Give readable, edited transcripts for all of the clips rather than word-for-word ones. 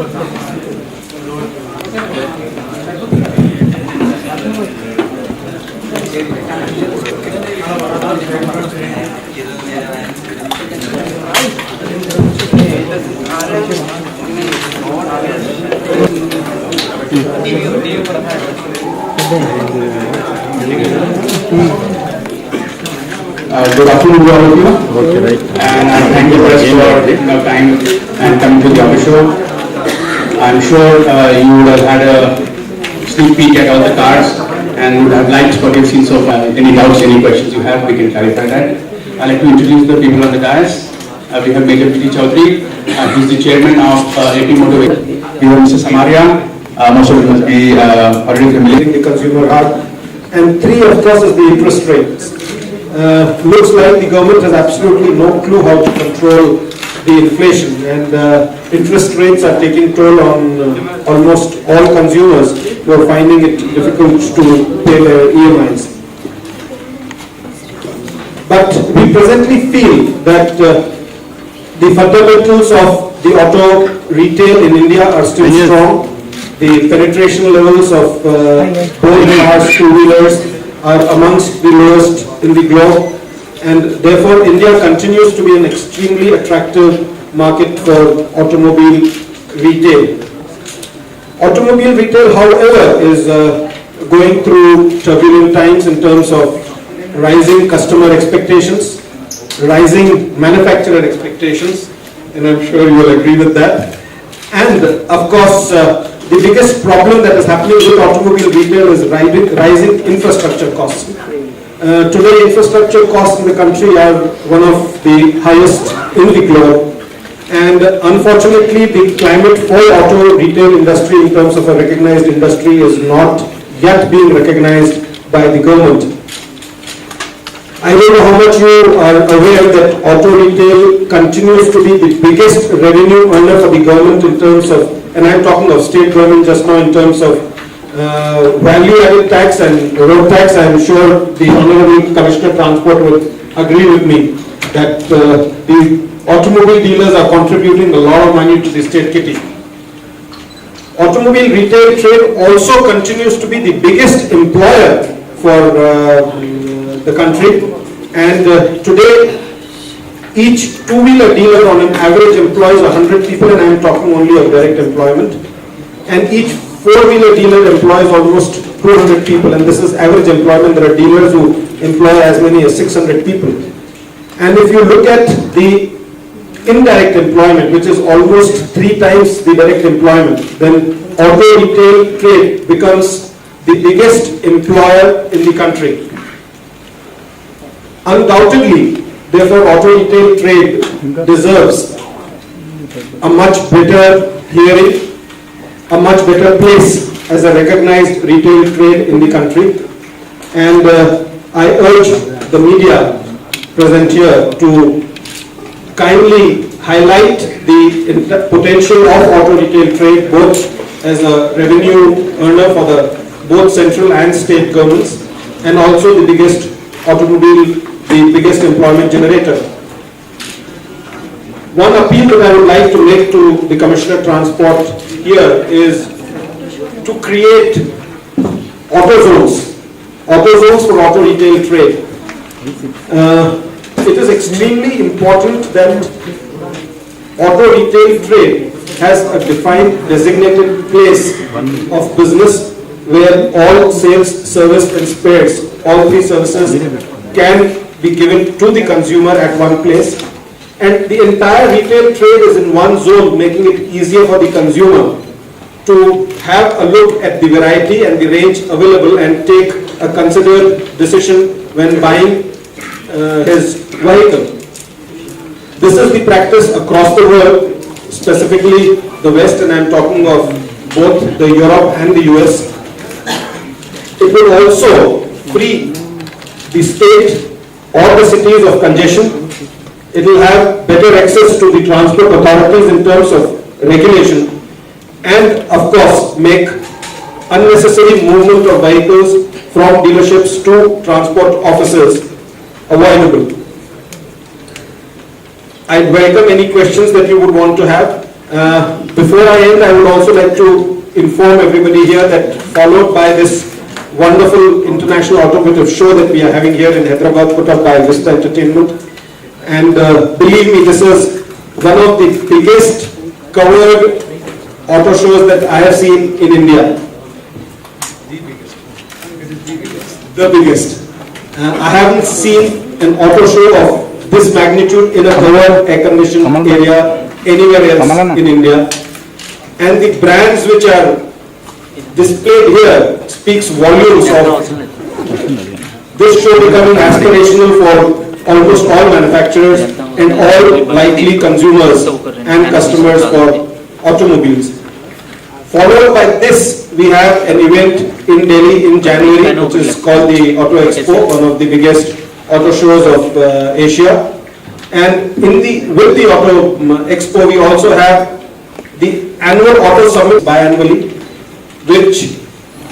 Good afternoon to all of you. Okay, right. And thank you for taking your time and coming to the auto-show. I'm sure you would have had a sneak peek at all the cars and would have liked what you've seen so far. Any doubts, any questions you have, we can clarify that. I'd like to introduce the people on the dais. We have Major P. Chaudhary. He's the chairman of AP Motor. We have Mr. Samaria. Most of you must be already familiar with the consumer heart. And three, of course, is the interest rates. Looks like the government has absolutely no clue how to control the inflation, and interest rates are taking toll on almost all consumers who are finding it difficult to pay their EMIs. But we presently feel that the fundamentals of the auto retail in India are still strong. The penetration levels of both cars, two-wheelers are amongst the lowest in the globe, and therefore India continues to be an extremely attractive market for automobile retail. Automobile retail, however, is going through turbulent times in terms of rising customer expectations, rising manufacturer expectations, and I'm sure you will agree with that. And of course, the biggest problem that is happening with automobile retail is rising infrastructure costs. Today, infrastructure costs in the country are one of the highest in the globe, and unfortunately the climate for auto retail industry in terms of a recognized industry is not yet being recognized by the government. I don't know how much you are aware that auto retail continues to be the biggest revenue earner for the government in terms of, and I'm talking of state government just now in terms of value-added tax and road tax. I'm sure the Honorable Commissioner Transport would agree with me that the automobile dealers are contributing a lot of money to the state kitty. Automobile retail trade also continues to be the biggest employer for the country, and today each two-wheeler dealer on an average employs 100 people, and I am talking only of direct employment, and each four-wheeler dealer employs almost 200 people, and this is average employment. There are dealers who employ as many as 600 people. And if you look at the indirect employment, which is almost 3 times the direct employment, then auto retail trade becomes the biggest employer in the country. Undoubtedly, therefore, auto retail trade deserves a much better hearing, a much better place as a recognized retail trade in the country. And I urge the media present here to kindly highlight the potential of auto retail trade both as a revenue earner for the both central and state governments, and also the biggest employment generator. One appeal that I would like to make to the Commissioner Transport here is to create auto zones for auto retail trade. It is extremely important that auto retail trade has a defined designated place of business where all sales, service and spares, all three services can be given to the consumer at one place, and the entire retail trade is in one zone, making it easier for the consumer to have a look at the variety and the range available and take a considered decision when buying his vehicle. This is the practice across the world, specifically the West, and I am talking of both the Europe and the US. It will also free the state or the cities of congestion. It will have better access to the transport authorities in terms of regulation, and of course make unnecessary movement of vehicles from dealerships to transport offices avoidable. I'd welcome any questions that you would want to have. Before I end, I would also like to inform everybody here that followed by this wonderful international automotive show that we are having here in Hyderabad, put up by Vista Entertainment. And believe me, this is one of the biggest covered auto shows that I have seen in India. The biggest. I haven't seen an auto show of this magnitude in a covered air-conditioned area anywhere else in India. And the brands which are displayed here speaks volumes of this show becoming aspirational for almost all manufacturers and all likely consumers and customers for automobiles. Followed by this, we have an event in Delhi in January, which is called the Auto Expo, one of the biggest auto shows of Asia. And with the Auto Expo, we also have the annual Auto Summit biannually, which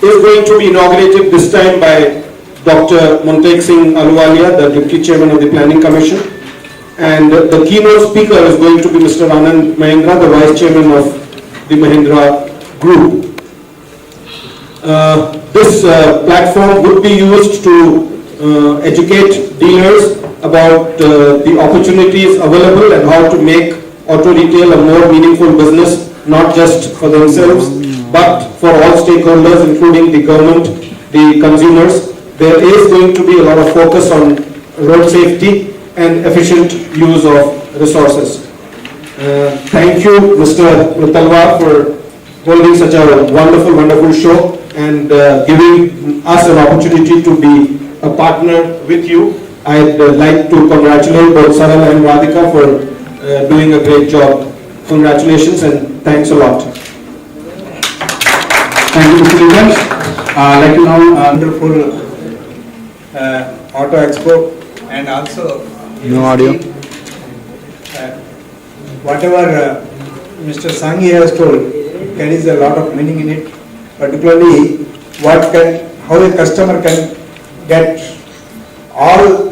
is going to be inaugurated this time by Dr. Montek Singh Ahluwalia, the Deputy Chairman of the Planning Commission. And the keynote speaker is going to be Mr. Anand Mahindra, the Vice Chairman of the Mahindra Group. This platform would be used to educate dealers about the opportunities available and how to make auto retail a more meaningful business, not just for themselves, but for all stakeholders, including the government, the consumers. There is going to be a lot of focus on road safety and efficient use of resources. Thank you, Mr. Talwar, for holding such a wonderful, wonderful show and giving us an opportunity to be a partner with you. I'd like to congratulate both Sarala and Raadhika for doing a great job. Congratulations and thanks a lot. Thank you, Mr. Nikuj. Like you know, wonderful Auto Expo, and also no audio. Whatever Mr. Sanghi has told carries a lot of meaning in it, particularly how a customer can get all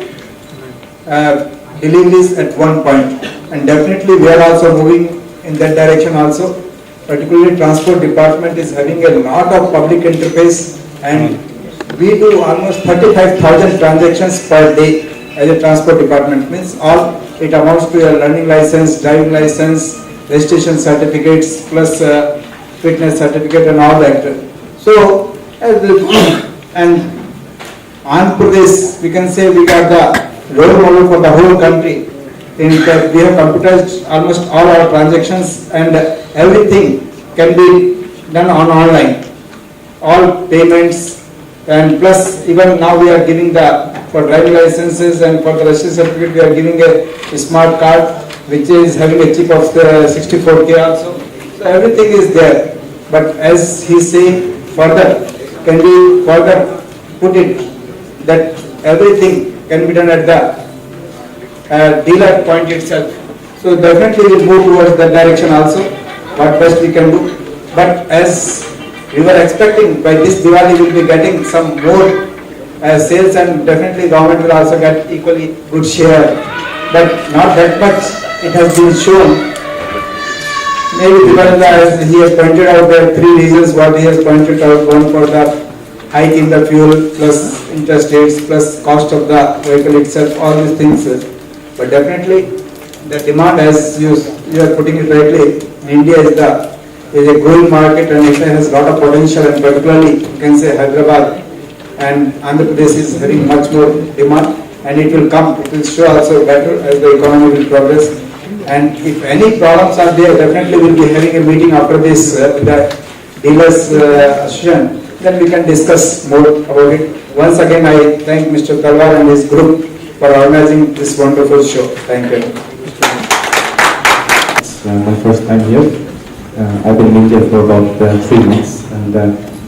deliveries at one point, and definitely we are also moving in that direction also. Particularly transport department is having a lot of public interface, and we do almost 35,000 transactions per day as a transport department. Means all it amounts to a learning license, driving license, registration certificates, plus fitness certificate and all that. So, and Andhra Pradesh, we can say we got the role model for the whole country. In that we have computerized almost all our transactions, and everything can be done online. All payments, and plus even now we are giving for driving licenses and for the registration certificate we are giving a smart card which is having a chip of the 64K also. So everything is there. But as he is saying, further, can we further put it that everything can be done at the dealer point itself. So definitely we move towards that direction also, what best we can do. But as we were expecting, by this Diwali we will be getting some more sales, and definitely government will also get equally good share. But not that much it has been shown. Maybe because as he has pointed out, there are three reasons what he has pointed out. One for the hike in the fuel, plus interest rates, plus cost of the vehicle itself, all these things. But definitely the demand, as you are putting it rightly, India is a growing market and it has a lot of potential, and particularly you can say Hyderabad and Andhra Pradesh is having much more demand, and it will show also better as the economy will progress. And if any problems are there, definitely we will be having a meeting after this with the dealers association, then we can discuss more about it. Once again, I thank Mr. Talwar and his group for organizing this wonderful show. Thank you. It's my first time here. I've been in India for about 3 months, and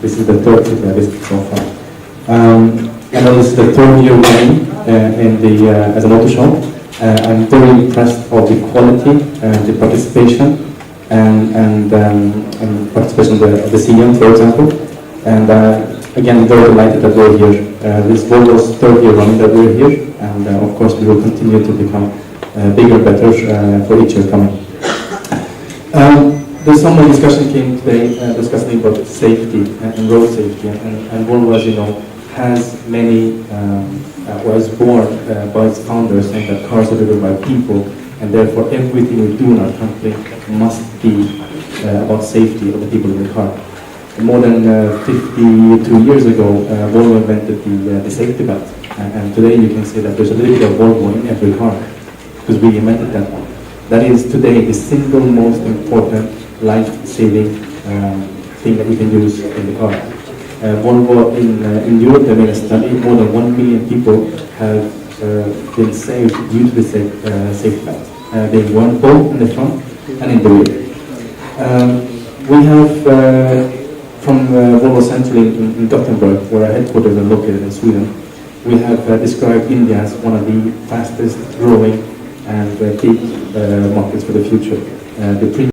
this is the third city I visited so far. I know this is the third year running as an auto show. I'm very impressed of the quality, the participation, and participation of the CM, for example. And again, very delighted that we're here. This Volvo's third year running that we're here, and of course we will continue to become bigger, better for each year coming. There's some more discussion came today discussing about safety and road safety, and Volvo, as you know, has many, was born by its founders saying that cars are driven by people, and therefore everything we do in our company must be about safety of the people in the car. More than 52 years ago, Volvo invented the safety belt, and today you can see that there's a little bit of Volvo in every car, because we invented that one. That is today the single most important life-saving thing that we can use in the car. Volvo in Europe, they made a study, more than 1 million people have been saved due to the safety belt, being worn both in the front and in the rear. We have from Volvo Central in Gothenburg, where our headquarters are located in Sweden, we have described India as one of the fastest growing and big markets for the future. The premium